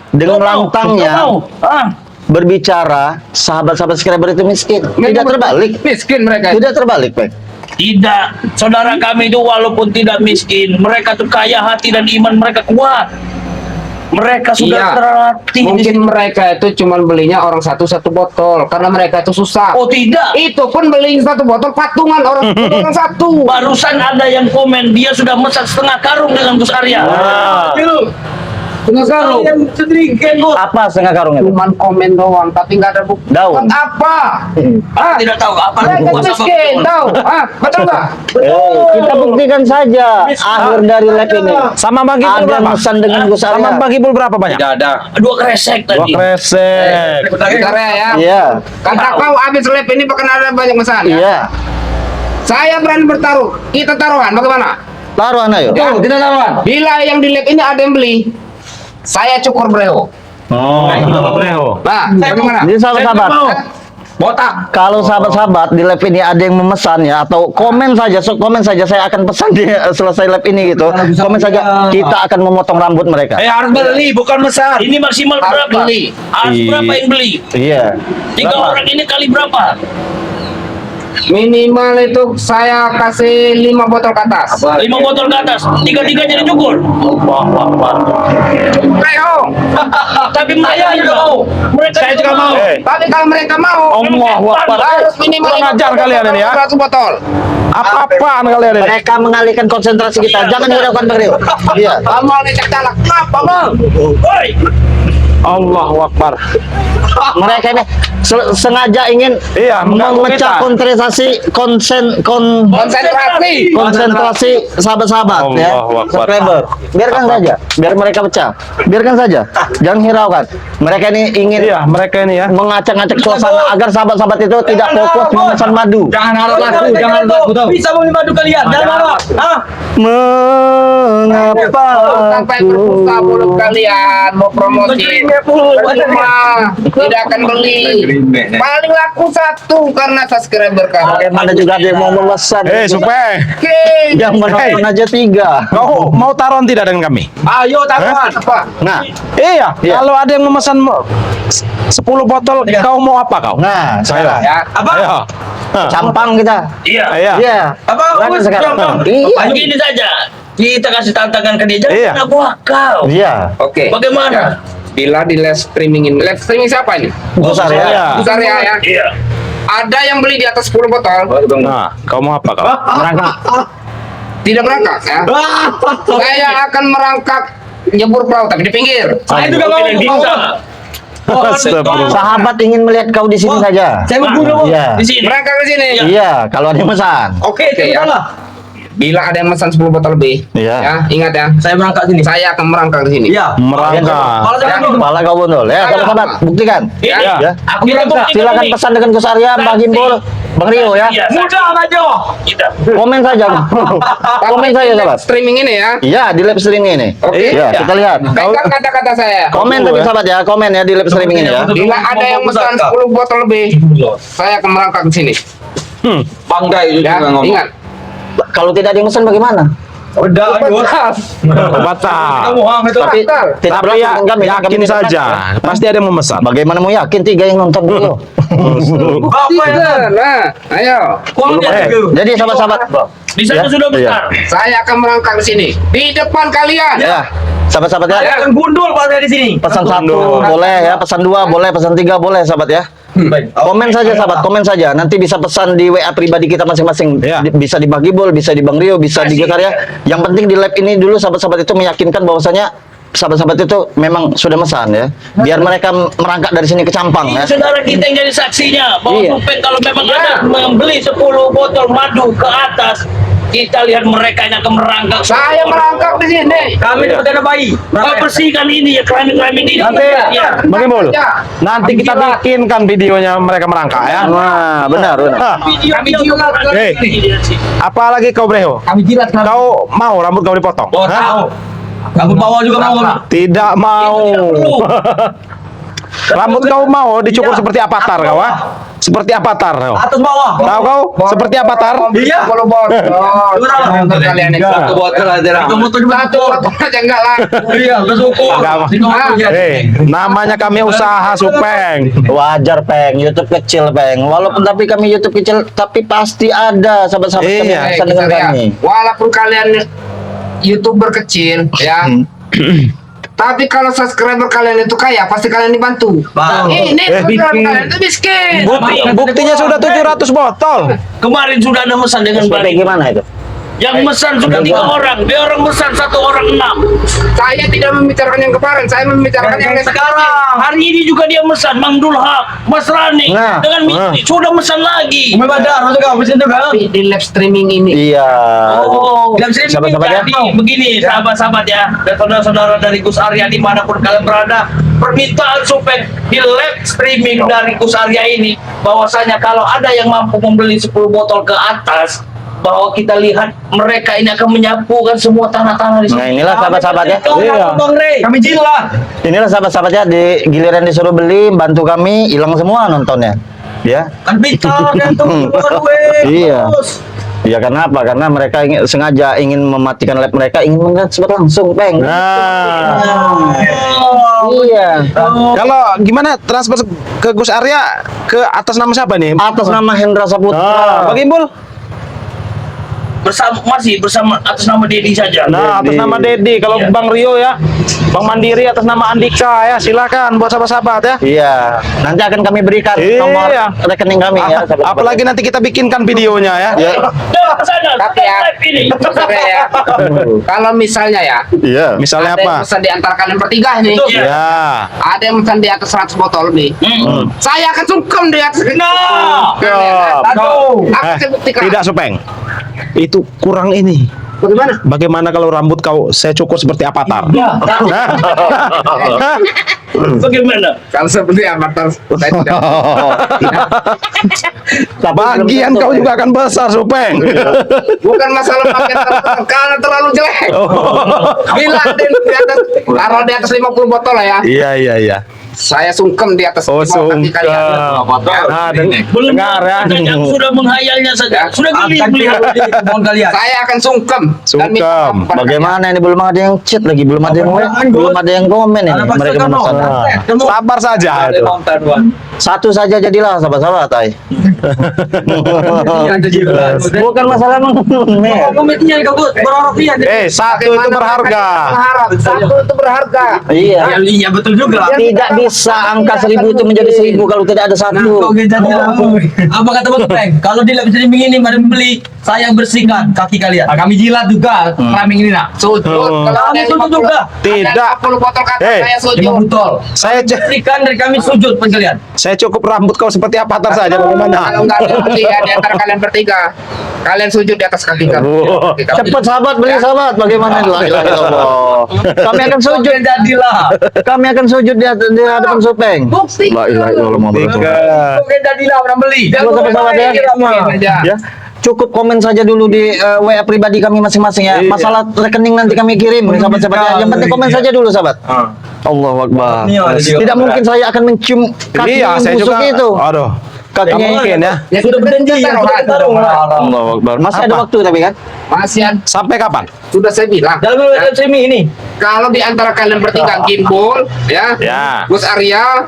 dengan lantangnya Ah, berbicara sahabat-sahabat subscriber itu miskin. Tidak terbalik. Miskin mereka itu. Tidak terbalik, Pak. tidak, saudara kami itu walaupun tidak miskin, mereka tuh kaya hati dan iman mereka kuat. Mereka sudah Iya. terlatih. di Mungkin situ. mereka itu cuma belinya orang satu botol karena mereka itu susah. Oh tidak. Itu pun beli satu botol patungan orang orang satu. Barusan ada yang komen dia sudah mesan setengah karung dengan Gus Arya. Tengah karung. Sedikit Gus. Apa setengah karung itu? Cuman komen doang tapi nggak ada bukti. Daun. Buat apa? Ah, Tidak tahu apa mereka buat apa. miskin, tahu? Ah, betul nggak? Kita buktikan saja akhir dari lab ini. Sama Bang Gibul Ada berapa? pesan dengan Gus Sama Arya. Bang Gibul berapa banyak? Tidak ada. 2 kresek Dua tadi. kresek. Bentar ya. Iya. Kata kau habis lab ini bahkan ada banyak pesan. Ya? Iya. Saya berani bertaruh. Kita taruhan bagaimana? Taruhan ayo. Ya, Kita lawan. bila yang di lab ini ada yang beli, saya cukur breho. Breho. Nah, bagaimana? Jadi sahabat-sahabat, Botak. kalau sahabat-sahabat di lab ini ada yang memesan ya atau komen saja, komen saja saya akan pesan di selesai lab ini gitu. Komen saja, kita akan memotong rambut mereka. Harus beli, bukan besar. Ini maksimal Harus berapa? beli. Harus berapa yang beli? Iya. 3 orang ini kali berapa? Minimal itu saya kasih 5 botol ke atas. 5 botol ke atas. 3-3 jadi cukur. Breho. Tapi mereka mau. Mereka Saya juga mau. Tapi kalau mereka mau, Allahu Akbar. harus minimal Kurang ajar kalian ini ya. 100 botol. Apa-apaan kalian ini? Mereka mengalihkan konsentrasi kita. Jangan hiraukan Bang Rio. Iya. Kamu mau ngecek talak, kenapa bang? Woi, Allahu Akbar. Mereka ini sengaja ingin Iya, mengganggu memecah kita. Konsentrasi. sahabat-sahabat ya. Allahu Akbar. Subscriber. Biarkan saja. Biar mereka pecah. Biarkan saja. Jangan hiraukan. Mereka ini ingin Iya, mereka ini ya. mengacak-ngacak suasana agar sahabat-sahabat itu tidak fokus memesan madu. Jangan harap laku, jangan laku tahu. bisa beli madu kalian. Jangan marah. Ah, mengapa Sampai berbuka mulut kalian mau promosi percuma, tidak akan beli. Paling laku satu karena subscriber kan. bagaimana juga ada yang mau memesan. Supeng. Oke. Yang menonton aja 3. Kau mau taruhan tidak dengan kami? Ayo taruhan. Apa? Nah, Iya, Iya. kalau ada yang memesan 10 botol, kau mau apa kau? nah, sekarang Ya. Apa? Ayo. campang kita. Iya. Iya. Iya. Apa? Berapa Wes, sekarang? gampang. Iya. Begini saja. Kita kasih tantangan ke dia. Jangan Iya. kena buah kau. Iya. Oke. Bagaimana? Bila di live streamingin, live streaming siapa ini? Besar ya. Iya. Besar ya. Iya. Ada yang beli di atas 10 botol, Nah, kau mau apa kau? Merangkak. tidak berangkat ya. Saya akan merangkak nyebur perahu tapi di pinggir. Saya juga mau. Tidak bisa. Astagfirullah. Sahabat ingin melihat kau di sini saja. Saya mau bunuh. Iya. Di sini. Merangkak di sini. Iya, kalau ada yang pesan. Oke, Oke, ya. lah. Bila ada yang pesan 10 botol lebih, Iya. ya, ingat ya. Saya berangkat sini. Saya akan merangkak di sini. Iya. Merangkak. Kalau saya Ya. bunuh. Kepala kau bundul. Ya, sahabat, buktikan. Ini. Ya. Aku tidak buktikan Silakan ini. pesan dengan Gus Arya, Bang Gimbul, Bang Rio ya. Iya, Mudah aja. Kita. Komen saja. Komen saja, sahabat. Streaming ini ya. Iya, di live streaming ini. Oke. Iya, kita lihat. Pegang kata-kata saya. Komen tapi sahabat ya, komen ya di live streaming ini ya. Bila ada yang pesan 10 botol lebih, saya akan merangkak di sini. Bangga itu Ya, juga ngomong. ingat. Kalau tidak ada yang pesan bagaimana? Udah, ayo. Batal. Kamu hang itu. Tapi Batal. tidak Tapi berlaku ya, dengan kami. yakin Kami saja. Pasti ada yang memesan. Bagaimana mau yakin 3 yang nonton dulu? Apa ya? Nah, ayo. Jadi sahabat-sahabat, Di sana Ya, sudah iya. besar. Saya akan merangkak di sini. Di depan kalian. ya, sahabat-sahabat Saya ya. akan gundul kalau saya di sini. Pesan 1 boleh ya, pesan 2 boleh, pesan 3 boleh sahabat ya. Baik. Komen saja sahabat, komen saja. Nanti bisa pesan di WA pribadi kita masing-masing. Ya. Bisa di Bang Gibol, bisa di Bang Rio, bisa di Gus Arya. Yang penting di live ini dulu sahabat-sahabat itu meyakinkan bahwasanya sahabat-sahabat itu memang sudah mesan ya. Biar mereka merangkak dari sini ke Campang ya. Saudara kita yang jadi saksinya bahwa Iya. Supeng kalau memang ada membeli 10 botol madu ke atas, kita lihat mereka yang akan merangkak. Saya merangkak di sini. Kami dapat dana bayi. Kau bersihkan ini ya, kelamin-kelamin ini. Nanti, Ya. Bagaimana? Ya. Nanti kita bikinkan videonya mereka merangkak ya. Wah, benar, benar. Ah, Kami jilat. Hei, apalagi kau Breho? Kami jilat. Kau mau rambut kau dipotong? Oh, Hah? tahu. Kamu bawa juga mau kami. Tidak mau. Rambut kau mau dicukur Iya. seperti avatar kau ah? Seperti avatar kau. Atas bawah. Tahu kau? Seperti avatar? Iya. Kalau botol. Untuk kalian itu. Satu botol aja lah. Satu botol juga Satu botol aja enggak lah. Iya, bersyukur. Enggak, Mas. Namanya kami usaha Supeng. Wajar Peng, YouTube kecil Peng. Walaupun tapi kami YouTube kecil, tapi pasti ada sahabat-sahabat kami Iya. yang pesan dengan Saya, kami. walaupun kalian YouTuber kecil ya. Tapi kalau subscriber kalian itu kaya, pasti kalian dibantu. Bang. Ini subscriber kalian itu miskin. Buktinya sudah 700 botol. Kemarin sudah ada pesan dengan Seperti baik. gimana itu? Yang pesan sudah 3 orang, dia orang pesan 1 orang 6. Saya tidak membicarakan yang kemarin, saya membicarakan yang sekarang. Hari ini juga dia pesan Mang Dulhak, Mas Rani Nah, dengan Mistri sudah pesan lagi. Umi Badar juga, mesin juga. Tapi di live streaming ini. Iya. Oh, Dan saya Sahabat-sahabat ya. jadi begini sahabat-sahabat ya, dan saudara-saudara dari Gus Arya dimanapun kalian berada, permintaan Supeng di live streaming dari Gus Arya ini, bahwasanya kalau ada yang mampu membeli 10 botol ke atas, bahwa kita lihat mereka ini akan menyapu kan semua tanah-tanah di sini. Nah, inilah sahabat-sahabat ya. Iya. Bang Rey. Kami jilat. Inilah sahabat-sahabat ya, di giliran disuruh beli, bantu kami, hilang semua nontonnya. Ya. Kan pintar kan tuh. Iya. Ya karena apa? Karena mereka sengaja ingin mematikan live mereka, ingin melihat seperti langsung, Peng. Nah, Iya. kalau gimana transfer ke Gus Arya ke atas nama siapa nih? Atas nama Hendra Saputra. Bang Imbul? Masih bersama atas nama Dedi saja. Nah, atas nama Dedi. Kalau Iya. Bang Rio ya, Bang Mandiri atas nama Andika ya. Silakan buat sahabat-sahabat ya. Iya. Nanti akan kami berikan Iya. nomor rekening kami ya. sahabat-sahabat. Apalagi nanti kita bikinkan videonya ya. Ya. Dah ke sana, Tapi ya, live ini. Saya ya. Kalau misalnya ya, Iya. Misalnya ada yang apa? pesan di antara kalian bertiga ini. Iya. Ya. Ada yang pesan di atas 100 botol lebih. Saya akan sungkem di atas. Nah. Kalian, Aduh. Aku Eh, saya buktikan. tidak Supeng. Itu kurang ini. Bagaimana? Bagaimana kalau rambut kau saya cukur seperti Avatar? Hah? Bagaimana? Kalau seperti avatar saya tidak. Bagian kau juga akan besar, Supeng. Bukan masalah pakai terlalu, karena terlalu jelek. Bila di atas, taruh di atas 50 botol lah ya. Iya. Saya sungkem di atas Oh, 5 kaki kalian. sungkem. Belum Dengar ya. sudah menghayalnya saja. Sudah geli melihat kalian. Saya akan sungkem. Dan minta Sungkem. maaf kepada Bagaimana ini belum ada yang chat lagi, belum ada yang belum ada yang komen ini. Mereka memesan. Sabar saja itu. Satu saja jadilah sahabat-sahabat, ay. Bukan masalah mengomen. Komennya kabut, berapa rupiah? Satu itu berharga. Berharap. Satu itu berharga. Iya. Iya betul juga. Tidak bisa angka 1000 itu menjadi 1000 kalau tidak ada satu. Apa kata Bang Peng? Kalau dia bisa begini, mari beli. Saya bersihkan kaki kalian. Kami jilat juga keramik ini nak. Sujud. Kalau ada Kami sujud juga. Tidak. 10 botol kata Eh, saya sujud. 5 botol. Saya Dari kami sujud kalian. cukup rambut kau seperti Avatar saja. Bagaimana? Kalau nggak ada bukti ya di antara kalian bertiga, kalian sujud di atas kaki kami. Oh. Cepat sahabat, beli sahabat. Bagaimana la ilaha illallah. Kami akan sujud. Jadilah. Kami akan sujud di hadapan Supeng. Bukti. La ilaha illallah Muhammad Rasulullah. Oke, jadilah orang beli. Halo sahabat-sahabat ya. Aja. Ya. Cukup komen saja dulu di WA pribadi kami masing-masing ya. Masalah rekening nanti kami kirim sahabat-sahabat ya. Yang penting komen saja dulu sahabat. Allahu Akbar. Tidak mungkin saya akan mencium kaki Iya, yang saya busuk juga. itu. Aduh. Kakinya Mungkin ya. Ya sudah berhenti taruhan. Allahu Akbar. Masih ada Apa? waktu tapi kan? Masih Sampai kapan? sudah saya bilang. Dalam semi ini. Kalau di antara kalian bertiga Gimbal, ya, Ya. Gus Arya,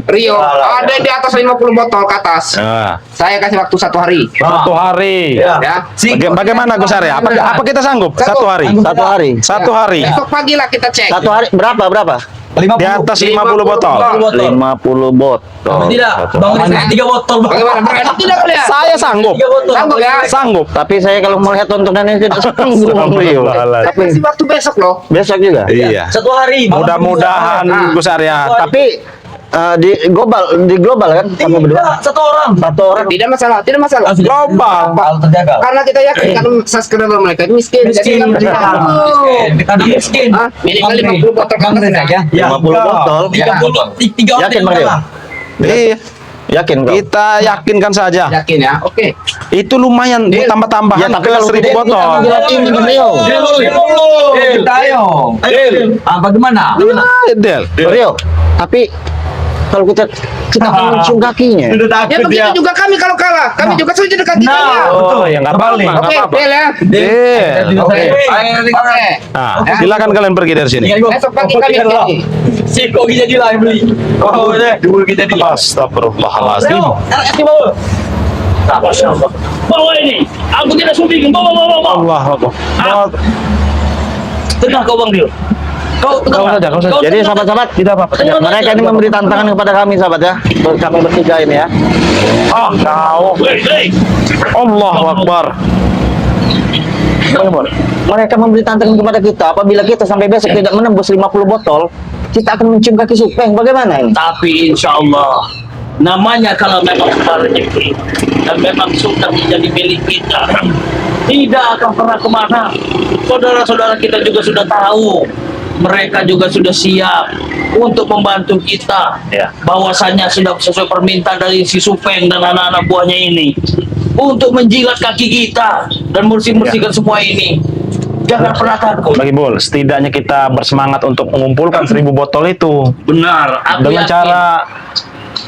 Rio, ada di atas 50 botol ke atas. Saya kasih waktu 1 hari. Satu hari. Ya. Bagaimana Gus Arya? Apa kita sanggup? Satu hari. Satu hari. Satu hari. Besok pagi lah kita cek. Satu hari berapa? Di atas 50 botol. 50 botol. Tidak, Bang Rizky 3 botol. Bang. Bagaimana? Berani tidak kalian? Saya sanggup. 3 botol. Sanggup ya? Sanggup. Tapi saya kalau melihat tontonan ini tidak sanggup. Tapi Kasih waktu besok loh. besok juga. Iya. 1 hari. Mudah-mudahan Gus Arya. Tapi di global kan kami berdua. Tidak, 1 orang. Satu orang. Tidak masalah, tidak masalah. Global. Terjaga. Karena kita yakin kan subscriber mereka ini miskin. Miskin. Jadi kita Kita miskin. minimal 50 botol kan ya. 50 botol. 3 Yakin Bang Rio? Iya. Yakin kau? Kita yakinkan saja. Yakin ya? Oke. Itu lumayan Deal. tambah-tambahan. Ya, tapi Kita kalau 1000 tidak, botol. kita ini Bang Rio. Ayo. Bagaimana? Del. Rio. Tapi kalau kita akan mencium kakinya. Ya begitu juga kami kalau kalah. Kami juga sujud dekat kita. Oh, ya nggak apa-apa. nggak Oke, apa-apa. deal ya. Del. Oke. Oke. Nah, silakan kalian pergi dari sini. Besok pagi kami janji. Si kok jadi lah yang beli. Oh, udah. Dulu kita di. Astagfirullahaladzim. Bawa ini. Aku tidak sumbing. Bawa. Allah Akbar. Tenang kau Bang Dio. Kau tenang. Kau saja. Jadi sahabat-sahabat, Tidak apa-apa. mereka ini memberi tantangan kepada kami sahabat ya. Kami bertiga ini ya. Kau. Allahu Akbar. Mereka memberi tantangan kepada kita. Apabila kita sampai besok tidak menembus 50 botol, kita akan mencium kaki Supeng. Bagaimana ini? Tapi insya Allah namanya kalau memang sudah rezeki dan memang sudah menjadi milik kita, tidak akan pernah kemana. Saudara-saudara kita juga sudah tahu, mereka juga sudah siap untuk membantu kita. Bahwasanya sudah sesuai permintaan dari si Supeng dan anak-anak buahnya ini untuk menjilat kaki kita dan bersih-bersihkan semua ini. Jangan pernah takut. Bagi Bol, setidaknya kita bersemangat untuk mengumpulkan 1000 botol itu. Benar, aku Dengan yakin. cara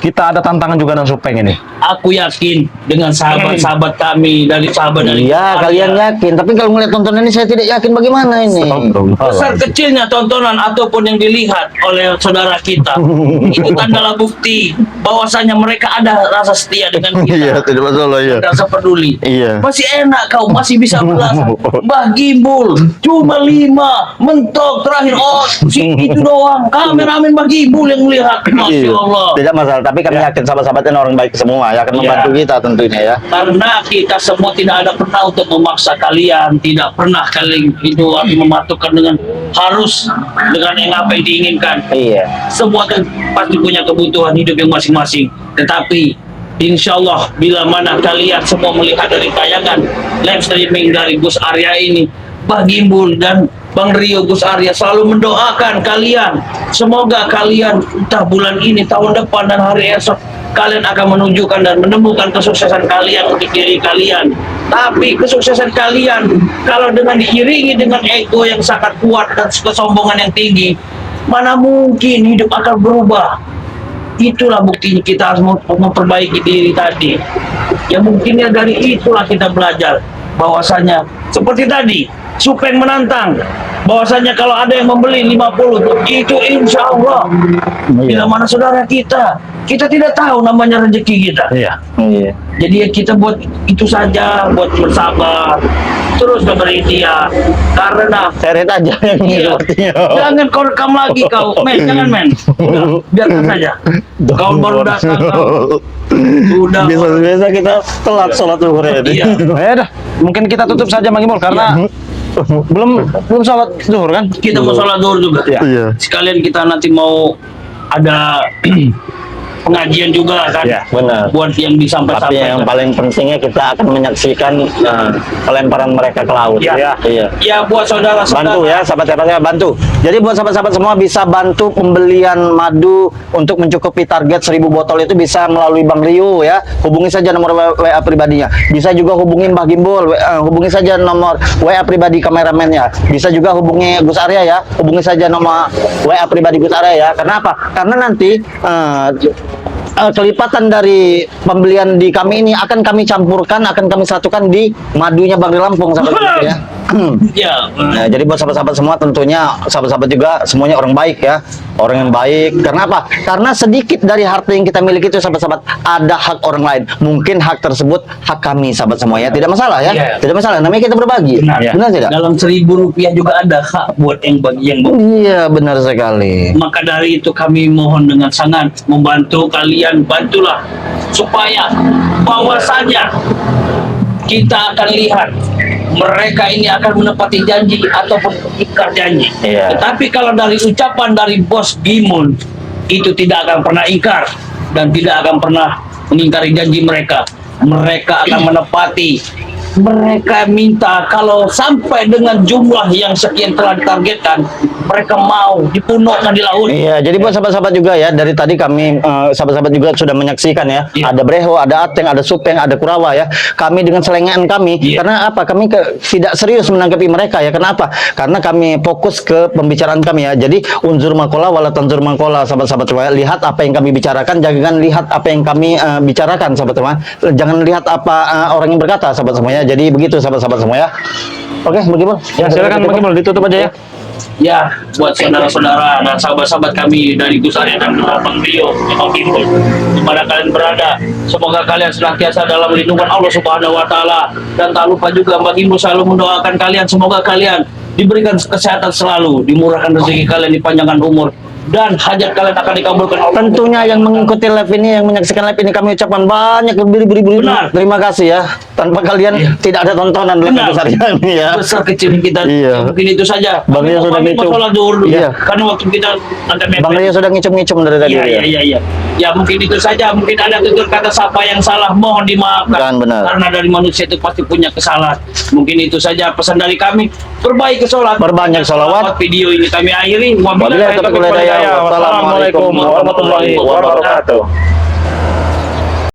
kita ada tantangan juga dengan Supeng ini. Aku yakin dengan sahabat-sahabat kami dari sahabat dari Iya, kalian yakin. Tapi kalau melihat tontonan ini saya tidak yakin bagaimana ini. besar kecilnya tontonan ataupun yang dilihat oleh saudara kita itu tanda bukti bahwasanya mereka ada rasa setia dengan Iya, kita, tidak masalah ya. rasa peduli. Iya. Masih enak kau masih bisa belas. Mbah Gimbul cuma 5 mentok terakhir. Oh itu doang. Kameramen Mbah Gimbul yang melihat. Masya Allah. Tidak masalah, tapi kami yakin sahabat-sahabatnya orang baik semua, ya akan membantu kita tentunya ya. Karena kita semua tidak ada pernah untuk memaksa kalian, tidak pernah kalian itu mematukan dengan harus dengan yang apa yang diinginkan. Iya. Semua kan pasti punya kebutuhan hidup yang masing-masing. Tetapi insya Allah bila mana kalian semua melihat dari tayangan live streaming dari Gus Arya ini, Bang Gimbul dan Bang Rio Gus Arya selalu mendoakan kalian. Semoga kalian entah bulan ini, tahun depan dan hari esok kalian akan menunjukkan dan menemukan kesuksesan kalian untuk diri kalian. Tapi kesuksesan kalian kalau dengan diiringi dengan ego yang sangat kuat dan kesombongan yang tinggi, mana mungkin hidup akan berubah. Itulah buktinya kita harus memperbaiki diri tadi. Ya mungkinnya dari itulah kita belajar bahwasanya seperti tadi Supeng menantang bahwasanya kalau ada yang membeli 50 itu insya Allah bila mana saudara kita tidak tahu namanya rezeki kita. Iya. Iya. Jadi ya kita buat itu saja, buat bersabar, terus berikhtiar karena Seret aja yang ini iya, sepertinya. jangan kau rekam lagi kau, men, jangan men. Udah, biarkan saja. Kau baru datang kau. Sudah. Biasa kita telat sholat zuhur ya. Iya. Ya dah, mungkin kita tutup saja Bang Gimbul karena belum sholat zuhur kan? Kita mau sholat zuhur juga. Iya. Sekalian kita nanti mau ada pengajian juga kan. Iya, benar. Buat yang Tapi disampaikan. yang paling pentingnya kita akan menyaksikan pelemparan mereka ke laut. Iya. Iya. Ya buat saudara-saudara. Bantu ya sahabat-sahabatnya, bantu. Jadi buat sahabat-sahabat semua bisa bantu pembelian madu untuk mencukupi target 1000 botol itu bisa melalui Bang Rio ya. Hubungi saja nomor WA pribadinya. Bisa juga hubungin Mbah Gimbul, hubungi saja nomor WA pribadi kameramennya. Bisa juga hubungi Gus Arya ya. Hubungi saja nomor WA pribadi Gus Arya ya. Kenapa? Karena nanti kelipatan dari pembelian di kami ini akan kami campurkan, akan kami satukan di madunya Bang di Lampung sahabat ya. Ya. Nah, jadi buat sahabat-sahabat semua tentunya sahabat-sahabat juga semuanya orang baik ya. Orang yang baik. Karena apa? Karena sedikit dari harta yang kita miliki itu sahabat-sahabat ada hak orang lain. Mungkin hak tersebut hak kami sahabat semua ya. Tidak masalah ya. Iya. Tidak masalah. Namanya kita berbagi. Benar. Benar tidak? Dalam 1000 rupiah juga ada hak buat yang bagi yang Iya, benar sekali. maka dari itu kami mohon dengan sangat membantu kalian, bantulah supaya bahwasanya kita akan lihat mereka ini akan menepati janji ataupun ingkar janji. Iya. Tetapi kalau dari ucapan dari Bos Gimbul itu tidak akan pernah ingkar dan tidak akan pernah mengingkari janji mereka. Mereka akan menepati. Mereka minta kalau sampai dengan jumlah yang sekian telah ditargetkan, mereka mau dipunukkan di laut. Iya, jadi buat sahabat-sahabat juga ya, dari tadi kami sahabat-sahabat juga sudah menyaksikan ya. Iya. Ada Breho, ada Ateng, ada Supeng, ada Kurawa ya. Kami dengan selengean kami, Iya. karena apa? Kami tidak serius menanggapi mereka ya. Kenapa? Karena kami fokus ke pembicaraan kami ya. Jadi unzur makola wala tanzur makola, sahabat-sahabat semua. Lihat apa yang kami bicarakan, jangan lihat apa yang kami bicarakan, sahabat semua. Jangan lihat apa orang yang berkata, sahabat semuanya. Jadi begitu sahabat-sahabat semua ya. Oke, bagaimana? Ya silakan Bang Gimbul ditutup aja ya. Ya, buat saudara-saudara dan sahabat-sahabat kami dari Gus Arya dan Bang Rio, Bang Gimbul, di mana kalian berada, semoga kalian senantiasa dalam lindungan Allah Subhanahu wa taala, dan tak lupa juga Bang Gimbul selalu mendoakan kalian, semoga kalian diberikan kesehatan selalu, dimurahkan rezeki kalian, dipanjangkan umur, dan hajat kalian akan dikabulkan Allah. Tentunya yang mengikuti live ini, yang menyaksikan live ini, kami ucapkan banyak beribu-ribu Benar. terima kasih ya. Tanpa kalian Iya. tidak ada tontonan live Benar. besar ini ya. Besar kecil kita, Iya. mungkin itu saja. Bang Rio sudah Kami mau ngicum. sholat zuhur dulu, Iya. karena waktu kita agak mepet. Bang Rio sudah ngicum-ngicum dari tadi Iya, ya. iya, iya. Ya mungkin itu saja. Mungkin ada tutur kata sapa yang salah, mohon dimaafkan. Dan benar. Karena dari manusia itu pasti punya kesalahan. Mungkin itu saja pesan dari kami. Perbaiki sholat. Perbanyak sholawat. Video ini kami akhiri. Wabillahi taufiq wal hidayah. Wassalamualaikum warahmatullahi wabarakatuh.